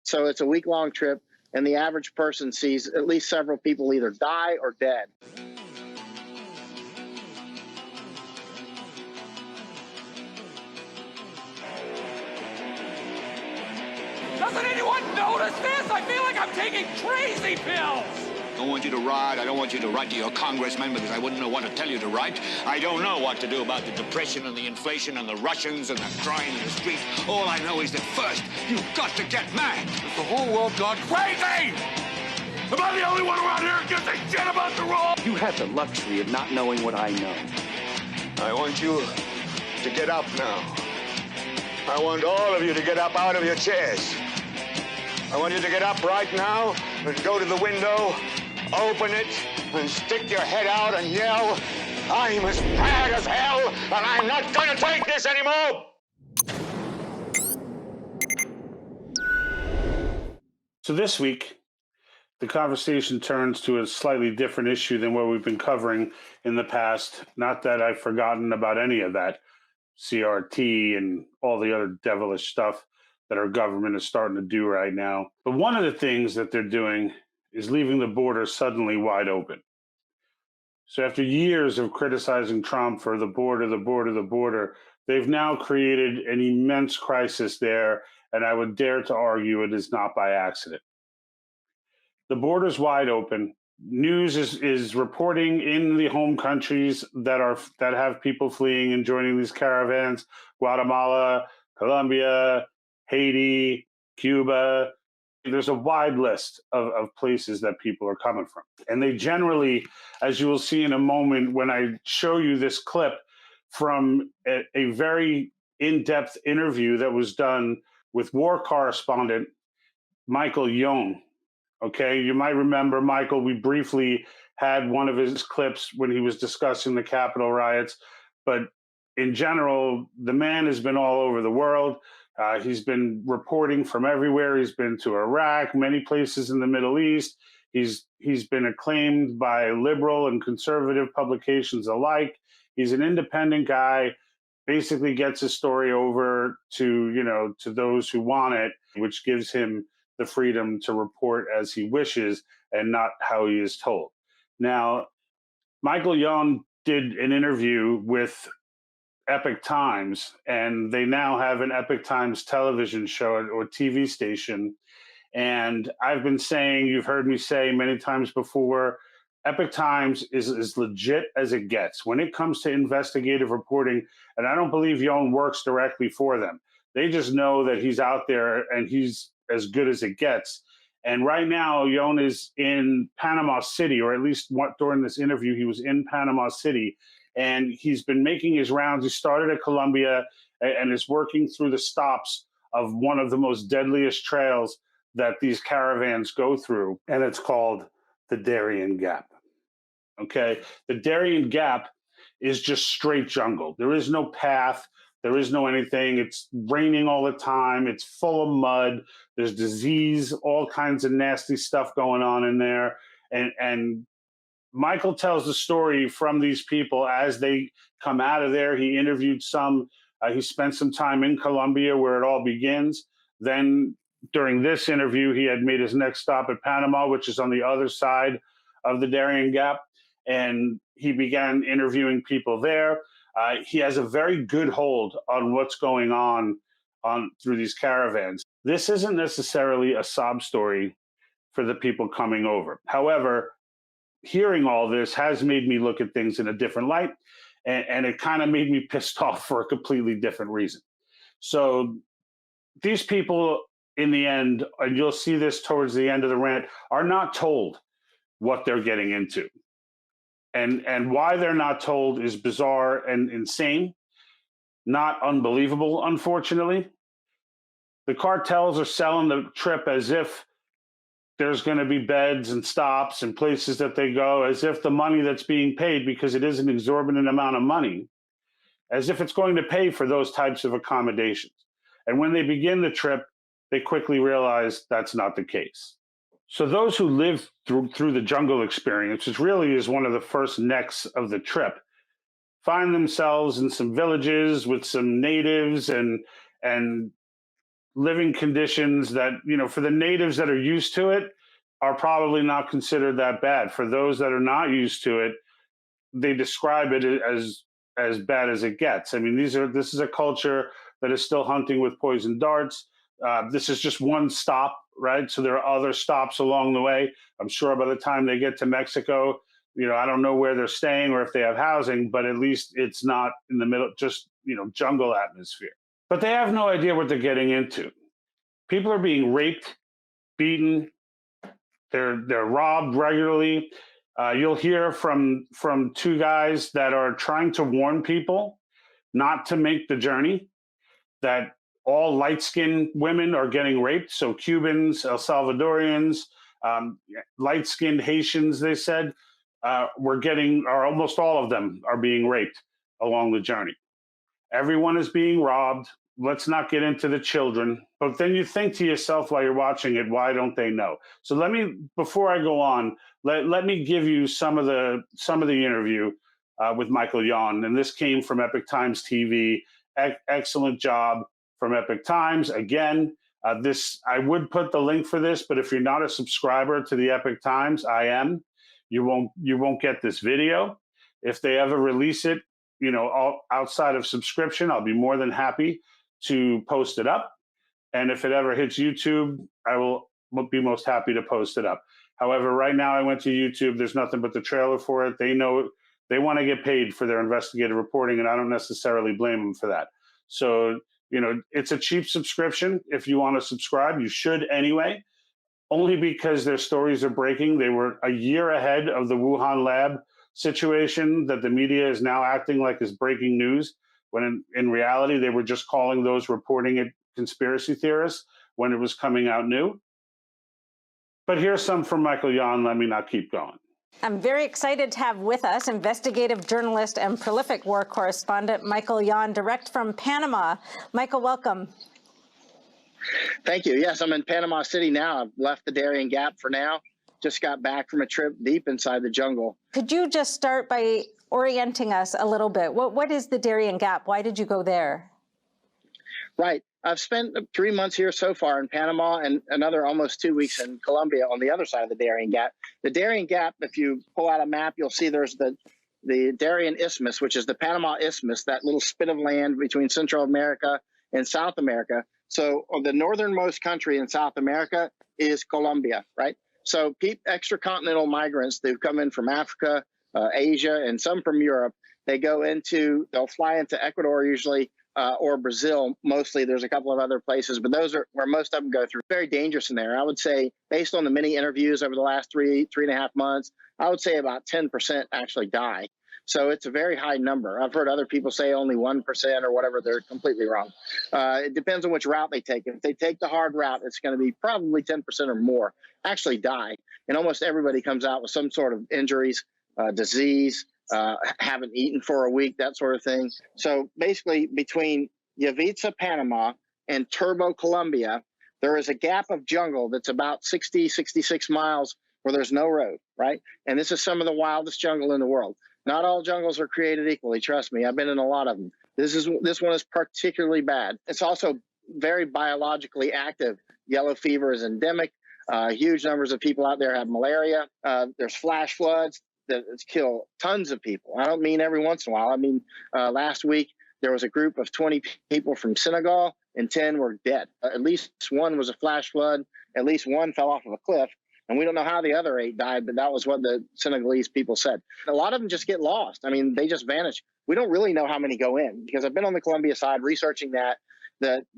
So it's a week-long trip, and the average person sees at least several people either die or dead. Doesn't anyone notice this? I feel like I'm taking crazy pills. I don't want you to ride. I don't want you to write to your congressman because I wouldn't know what to tell you to write. I don't know what to do about the depression and the inflation and the Russians and the crime in the streets. All I know is that first, you've got to get mad. Has the whole world gone crazy? Am I the only one around here who gives a shit about the rule? You have the luxury of not knowing what I know. I want you to get up now. I want all of you to get up out of your chairs. I want you to get up right now and go to the window, open it, and stick your head out and yell, "I'm as mad as hell, and I'm not going to take this anymore!" So this week, the conversation turns to a slightly different issue than what we've been covering in the past. Not that I've forgotten about any of that, CRT and all the other devilish stuff that our government is starting to do right now. But one of the things that they're doing is leaving the border suddenly wide open. So after years of criticizing Trump for the border, they've now created an immense crisis there, and I would dare to argue it is not by accident. The border's wide open. News is reporting in the home countries that have people fleeing and joining these caravans: Guatemala, Colombia, Haiti, Cuba. There's a wide list of places that people are coming from. And they generally, as you will see in a moment when I show you this clip from a very in-depth interview that was done with war correspondent Michael Young. Okay, you might remember Michael. We briefly had one of his clips when he was discussing the Capitol riots. But in general, the man has been all over the world. He's been reporting from everywhere. He's been to Iraq, many places in the Middle East. He's been acclaimed by liberal and conservative publications alike. He's an independent guy, basically gets his story over to those who want it, which gives him the freedom to report as he wishes and not how he is told. Now, Michael Young did an interview with Epoch Times, and they now have an Epoch Times television show or TV station. And I've been saying, you've heard me say many times before, Epoch Times is as legit as it gets when it comes to investigative reporting. And I don't believe Young works directly for them. They just know that he's out there and he's as good as it gets. And right now, Young is in Panama City, or at least during this interview, he was in Panama City. And he's been making his rounds. He started at Columbia and is working through the stops of one of the most deadliest trails that these caravans go through. And it's called the Darian Gap. Okay. The Darian Gap is just straight jungle. There is no path. There is no anything. It's raining all the time. It's full of mud. There's disease, all kinds of nasty stuff going on in there. And Michael tells the story from these people as they come out of there. He interviewed some. He spent some time in Colombia where it all begins. Then during this interview, he had made his next stop at Panama, which is on the other side of the Darian Gap. And he began interviewing people there. He has a very good hold on what's going on through these caravans. This isn't necessarily a sob story for the people coming over. However, hearing all this has made me look at things in a different light, and it kind of made me pissed off for a completely different reason. So these people, in the end, and you'll see this towards the end of the rant, are not told what they're getting into. And why they're not told is bizarre and insane, not unbelievable, unfortunately. The cartels are selling the trip as if there's going to be beds and stops and places that they go, as if the money that's being paid, because it is an exorbitant amount of money, as if it's going to pay for those types of accommodations. And when they begin the trip, they quickly realize that's not the case. So those who live through the jungle experience, which really is one of the first necks of the trip, find themselves in some villages with some natives and living conditions that, for the natives that are used to it are probably not considered that bad. For those that are not used to it, they describe it as bad as it gets. I mean, this is a culture that is still hunting with poison darts. This is just one stop, right? So there are other stops along the way. I'm sure by the time they get to Mexico, I don't know where they're staying or if they have housing, but at least it's not in the middle, just, jungle atmosphere. But they have no idea what they're getting into. People are being raped, beaten, they're robbed regularly. You'll hear from two guys that are trying to warn people not to make the journey, that all light-skinned women are getting raped. So Cubans, El Salvadorians, light-skinned Haitians, they said, almost all of them are being raped along the journey. Everyone is being robbed. Let's not get into the children. But then you think to yourself while you're watching it, why don't they know? So before I go on, let me give you some of the interview with Michael Yon. And this came from Epoch Times TV. Excellent job from Epoch Times. Again, I would put the link for this, but if you're not a subscriber to the Epoch Times, I am. You won't get this video. If they ever release it, outside of subscription, I'll be more than happy to post it up. And if it ever hits YouTube, I will be most happy to post it up. However, right now I went to YouTube. There's nothing but the trailer for it. They know they want to get paid for their investigative reporting, and I don't necessarily blame them for that. So, it's a cheap subscription. If you want to subscribe, you should anyway, only because their stories are breaking. They were a year ahead of the Wuhan lab situation that the media is now acting like is breaking news, when in reality, they were just calling those reporting it conspiracy theorists when it was coming out new. But here's some from Michael Yon. Let me not keep going. I'm very excited to have with us investigative journalist and prolific war correspondent Michael Yon, direct from Panama. Michael, welcome. Thank you. Yes, I'm in Panama City now. I've left the Darian Gap for now. Just got back from a trip deep inside the jungle. Could you just start by orienting us a little bit? What is the Darian Gap? Why did you go there? Right. I've spent 3 months here so far in Panama and another almost 2 weeks in Columbia on the other side of the Darian Gap. The Darian Gap, if you pull out a map, you'll see there's the Darian Isthmus, which is the Panama Isthmus, that little spit of land between Central America and South America. So the northernmost country in South America is Colombia, right? So extracontinental migrants, they've come in from Africa, Asia, and some from Europe. They'll fly into Ecuador usually, or Brazil mostly. There's a couple of other places, but those are where most of them go through. Very dangerous in there. I would say, based on the many interviews over the last three and a half months, I would say about 10% actually die. So it's a very high number. I've heard other people say only 1% or whatever. They're completely wrong. It depends on which route they take. If they take the hard route, it's going to be probably 10% or more actually die. And almost everybody comes out with some sort of injuries, disease, haven't eaten for a week, that sort of thing. So basically between Yavitsa, Panama and Turbo, Colombia, there is a gap of jungle that's about 66 miles where there's no road, right? And this is some of the wildest jungle in the world. Not all jungles are created equally, trust me. I've been in a lot of them. This one is particularly bad. It's also very biologically active. Yellow fever is endemic. Huge numbers of people out there have malaria. There's flash floods that kill tons of people. I don't mean every once in a while. I mean, last week, there was a group of 20 people from Senegal and 10 were dead. At least one was a flash flood. At least one fell off of a cliff. And we don't know how the other 8 died, but that was what the Senegalese people said. A lot of them just get lost. I mean, they just vanish. We don't really know how many go in, because I've been on the Columbia side researching that.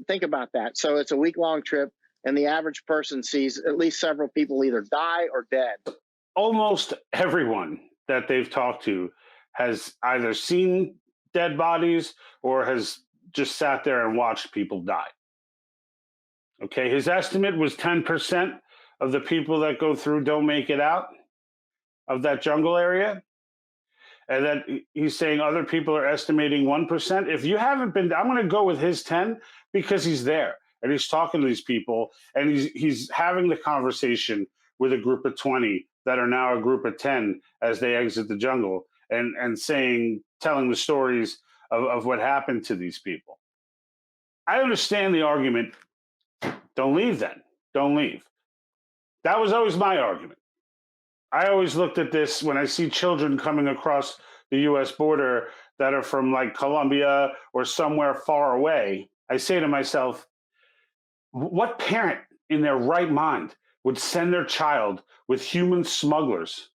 Think about that. So it's a week-long trip, and the average person sees at least several people either die or dead. Almost everyone that they've talked to has either seen dead bodies or has just sat there and watched people die. Okay, his estimate was 10% of the people that go through don't make it out of that jungle area. And that he's saying other people are estimating 1%. If you haven't been, I'm going to go with his 10 because he's there and he's talking to these people and he's having the conversation with a group of 20 that are now a group of 10 as they exit the jungle and telling the stories of what happened to these people. I understand the argument Don't leave then. Don't leave. That was always my argument. I always looked at this when I see children coming across the US border that are from like Colombia or somewhere far away. I say to myself, what parent in their right mind would send their child with human smugglers?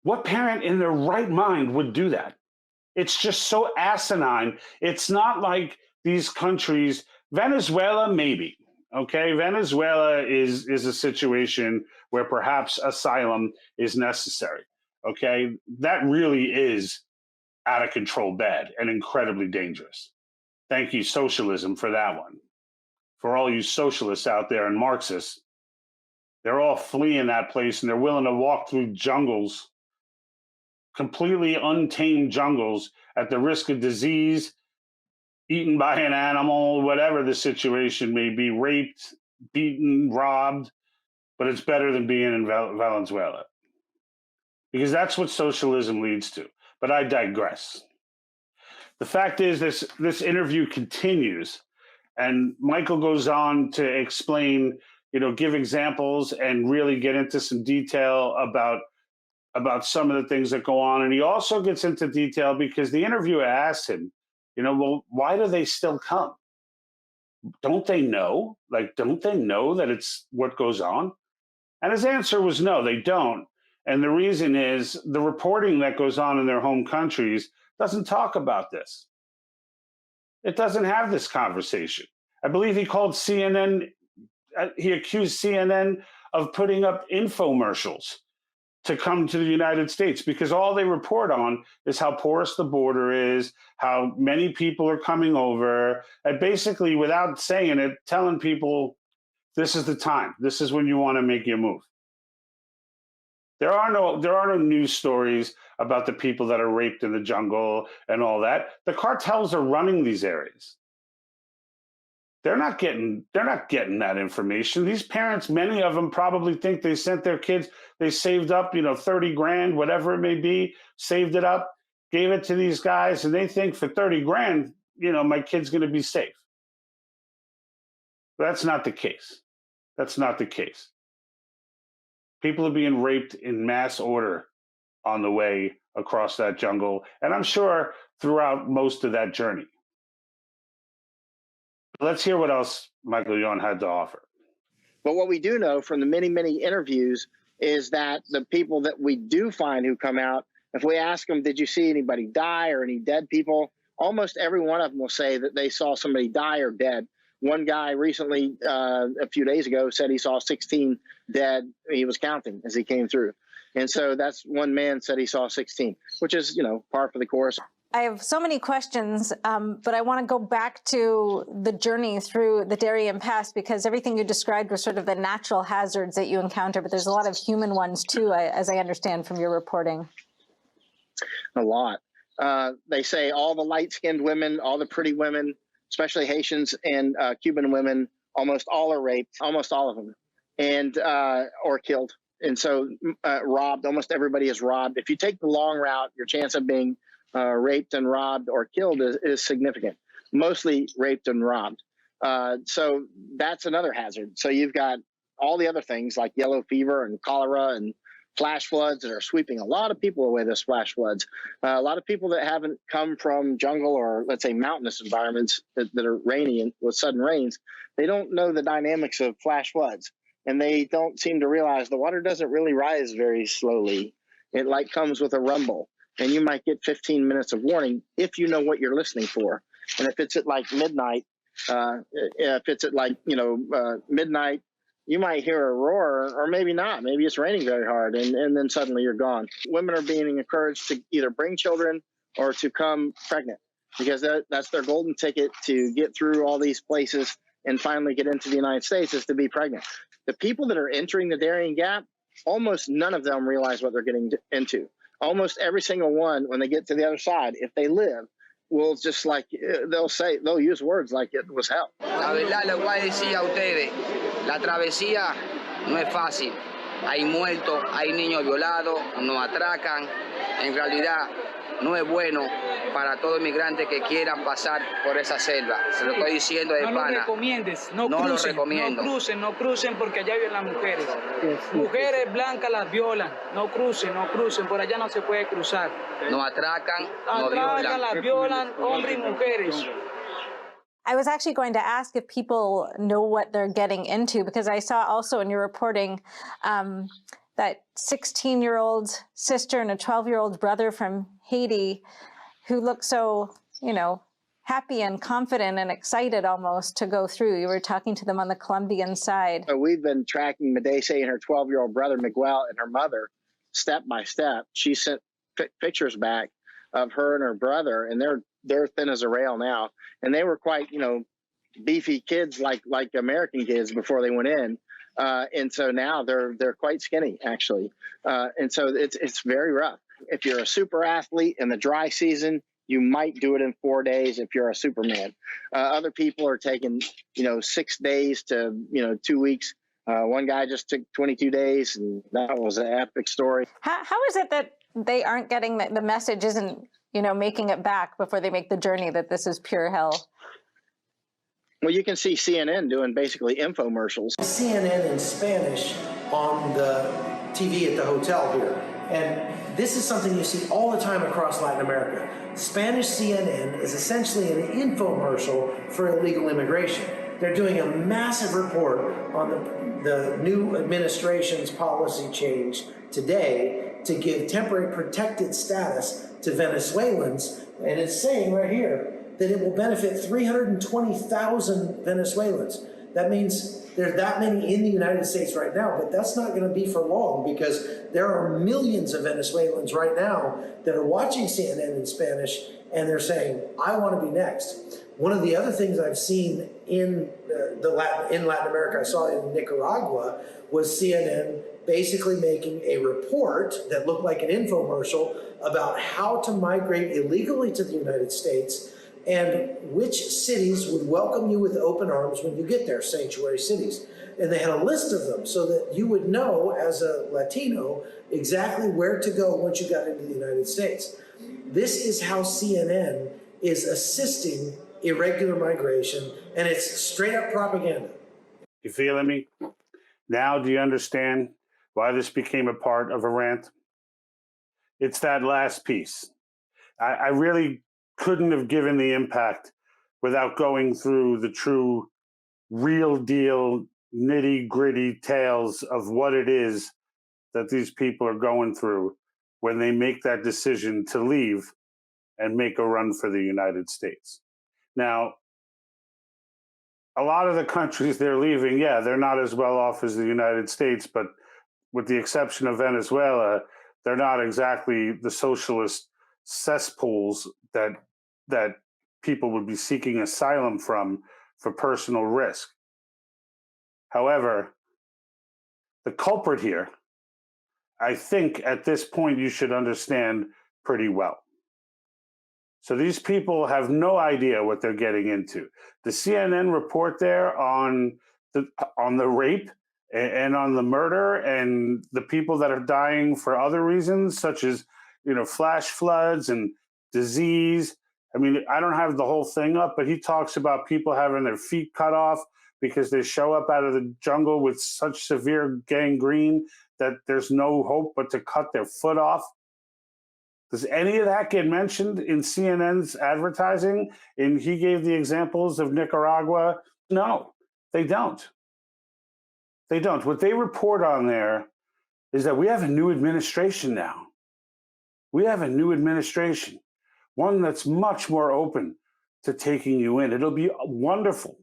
What parent in their right mind would do that? It's just so asinine. It's not like these countries, Venezuela, maybe. Okay, Venezuela is a situation where perhaps asylum is necessary. Okay, that really is out of control bad and incredibly dangerous. Thank you, socialism, for that one. For all you socialists out there and Marxists, they're all fleeing that place and they're willing to walk through jungles, completely untamed jungles, at the risk of disease, eaten by an animal, whatever the situation may be, raped, beaten, robbed, but it's better than being in Valenzuela. Because that's what socialism leads to. But I digress. The fact is, this interview continues, and Michael goes on to explain, give examples and really get into some detail about some of the things that go on. And he also gets into detail because the interviewer asks him, well, why do they still come? Don't they know? Don't they know that it's what goes on? And his answer was no, they don't. And the reason is the reporting that goes on in their home countries doesn't talk about this. It doesn't have this conversation. I believe he called CNN, he accused CNN of putting up infomercials to come to the United States, because all they report on is how porous the border is, how many people are coming over, and basically, without saying it, telling people, this is the time. This is when you want to make your move. There are no news stories about the people that are raped in the jungle and all that. The cartels are running these areas. They're not getting that information. These parents, many of them probably think they sent their kids, they saved up, 30 grand, whatever it may be, saved it up, gave it to these guys, and they think for 30 grand, my kid's going to be safe. That's not the case. That's not the case. People are being raped in mass order on the way across that jungle, and I'm sure throughout most of that journey. Let's hear what else Michael Yon had to offer. But what we do know from the many, many interviews is that the people that we do find who come out, if we ask them, did you see anybody die or any dead people? Almost every one of them will say that they saw somebody die or dead. One guy recently, a few days ago, said he saw 16 dead. He was counting as he came through. And so that's one man said he saw 16, which is, par for the course. I have so many questions, but I want to go back to the journey through the Darien Pass, because everything you described were sort of the natural hazards that you encounter, but there's a lot of human ones too, as I understand from your reporting. A lot. They say all the light-skinned women, all the pretty women, especially Haitians and Cuban women, almost all are raped, almost all of them, and or killed. And so robbed, almost everybody is robbed. If you take the long route, your chance of being raped and robbed or killed is significant, mostly raped and robbed. So that's another hazard. So you've got all the other things like yellow fever and cholera and flash floods that are sweeping a lot of people away, those flash floods. A lot of people that haven't come from jungle or, let's say, mountainous environments that are rainy and with sudden rains, they don't know the dynamics of flash floods. And they don't seem to realize the water doesn't really rise very slowly. It comes with a rumble. And you might get 15 minutes of warning if you know what you're listening for. And if it's at midnight, if it's at midnight, you might hear a roar, or maybe not. Maybe it's raining very hard, and then suddenly you're gone. Women are being encouraged to either bring children or to come pregnant, because that's their golden ticket to get through all these places and finally get into the United States, is to be pregnant. The people that are entering the Darien Gap, almost none of them realize what they're getting into. Almost every single one, when they get to the other side, if they live, will just they'll use words like it was hell. La verdad les voy a decir a ustedes, la travesía no es fácil. Hay muertos, hay niños violados, nos atracan. En realidad no es bueno para todo inmigrante que quieran pasar por esa selva. Se lo estoy diciendo de No lo pana. recomiendes, No lo crucen, recomiendo. no crucen porque allá viven las mujeres. Mujeres blancas las violan, no crucen, por allá no se puede cruzar. Nos atracan, nos Atracan, violan. las violan, hombres y mujeres. I was actually going to ask if people know what they're getting into, because I saw also in your reporting that 16-year-old sister and a 12-year-old brother from Haiti who looked so, happy and confident and excited almost to go through. You were talking to them on the Colombian side. So we've been tracking Medice and her 12-year-old brother, Miguel, and her mother step by step. She sent pictures back of her and her brother, and they're thin as a rail now. And they were quite, beefy kids like American kids before they went in. And so now they're quite skinny, actually. And so it's very rough. If you're a super athlete in the dry season, you might do it in 4 days if you're a Superman. Other people are taking, 6 days to, 2 weeks. One guy just took 22 days, and that was an epic story. How is it that they aren't getting the message isn't, making it back before they make the journey that this is pure hell? Well, you can see CNN doing basically infomercials. CNN in Spanish on the TV at the hotel here. And this is something you see all the time across Latin America. Spanish CNN is essentially an infomercial for illegal immigration. They're doing a massive report on the new administration's policy change today to give temporary protected status to Venezuelans. And it's saying right here that it will benefit 320,000 Venezuelans. That means there's that many in the United States right now, but that's not going to be for long, because there are millions of Venezuelans right now that are watching CNN in Spanish, and they're saying, I want to be next. One of the other things I've seen in Latin America, I saw in Nicaragua, was CNN basically making a report that looked like an infomercial about how to migrate illegally to the United States and which cities would welcome you with open arms when you get there, sanctuary cities. And they had a list of them so that you would know as a Latino exactly where to go once you got into the United States. This is how CNN is assisting irregular migration, and it's straight up propaganda. You feeling me? Now do you understand why this became a part of a rant? It's that last piece. I really couldn't have given the impact without going through the true, real deal, nitty gritty tales of what it is that these people are going through when they make that decision to leave and make a run for the United States. Now, a lot of the countries they're leaving, yeah, they're not as well off as the United States, but with the exception of Venezuela, they're not exactly the socialist cesspools that people would be seeking asylum from for personal risk. However, the culprit here, I think at this point you should understand pretty well. So these people have no idea what they're getting into. The CNN report there on the rape and on the murder and the people that are dying for other reasons, such as flash floods and disease. I mean, I don't have the whole thing up, but he talks about people having their feet cut off because they show up out of the jungle with such severe gangrene that there's no hope but to cut their foot off. Does any of that get mentioned in CNN's advertising? And he gave the examples of Nicaragua. No, they don't. They don't. What they report on there is that we have a new administration now. We have a new administration, one that's much more open to taking you in. It'll be wonderful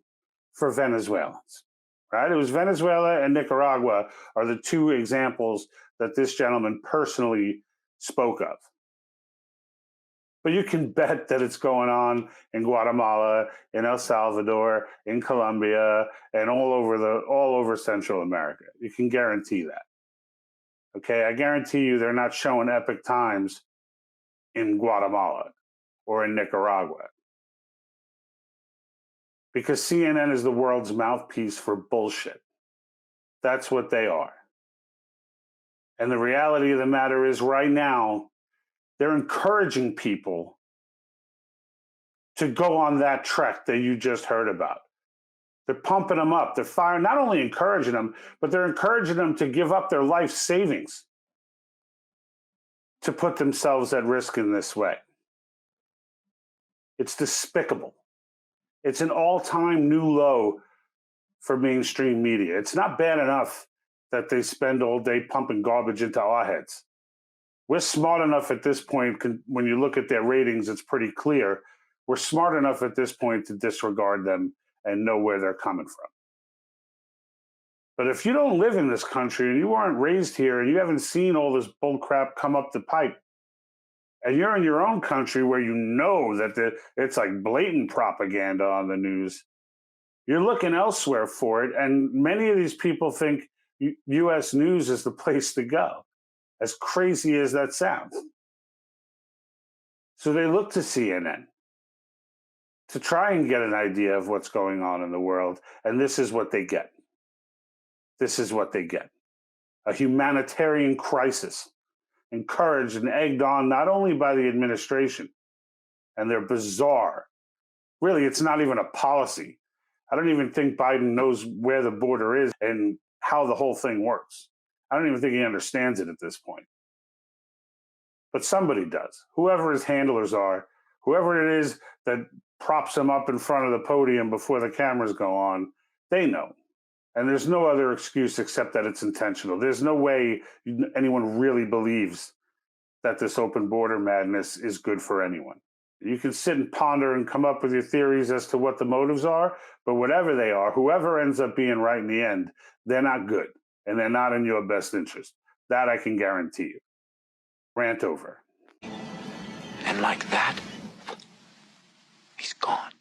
for Venezuelans, right? It was Venezuela and Nicaragua are the two examples that this gentleman personally spoke of. But you can bet that it's going on in Guatemala, in El Salvador, in Colombia, and all over Central America. You can guarantee that. Okay, I guarantee you they're not showing Epoch Times in Guatemala or in Nicaragua. Because CNN is the world's mouthpiece for bullshit. That's what they are. And the reality of the matter is right now, They're encouraging people to go on that trek that you just heard about. They're pumping them up. They're firing, not only encouraging them, but they're encouraging them to give up their life savings to put themselves at risk in this way. It's despicable. It's an all-time new low for mainstream media. It's not bad enough that they spend all day pumping garbage into our heads. We're smart enough at this point, when you look at their ratings, it's pretty clear. We're smart enough at this point to disregard them and know where they're coming from. But if you don't live in this country and you weren't raised here and you haven't seen all this bull crap come up the pipe, and you're in your own country where you know that it's like blatant propaganda on the news, you're looking elsewhere for it. And many of these people think U.S. news is the place to go, as crazy as that sounds. So they look to CNN to try and get an idea of what's going on in the world. And this is what they get. This is what they get. A humanitarian crisis encouraged and egged on not only by the administration and their bizarre, really, it's not even a policy. I don't even think Biden knows where the border is and how the whole thing works. I don't even think he understands it at this point. But somebody does. Whoever his handlers are, whoever it is that props him up in front of the podium before the cameras go on, they know. And there's no other excuse except that it's intentional. There's no way anyone really believes that this open border madness is good for anyone. You can sit and ponder and come up with your theories as to what the motives are, but whatever they are, whoever ends up being right in the end, they're not good, and they're not in your best interest. That I can guarantee you. Rant over. And like that, he's gone.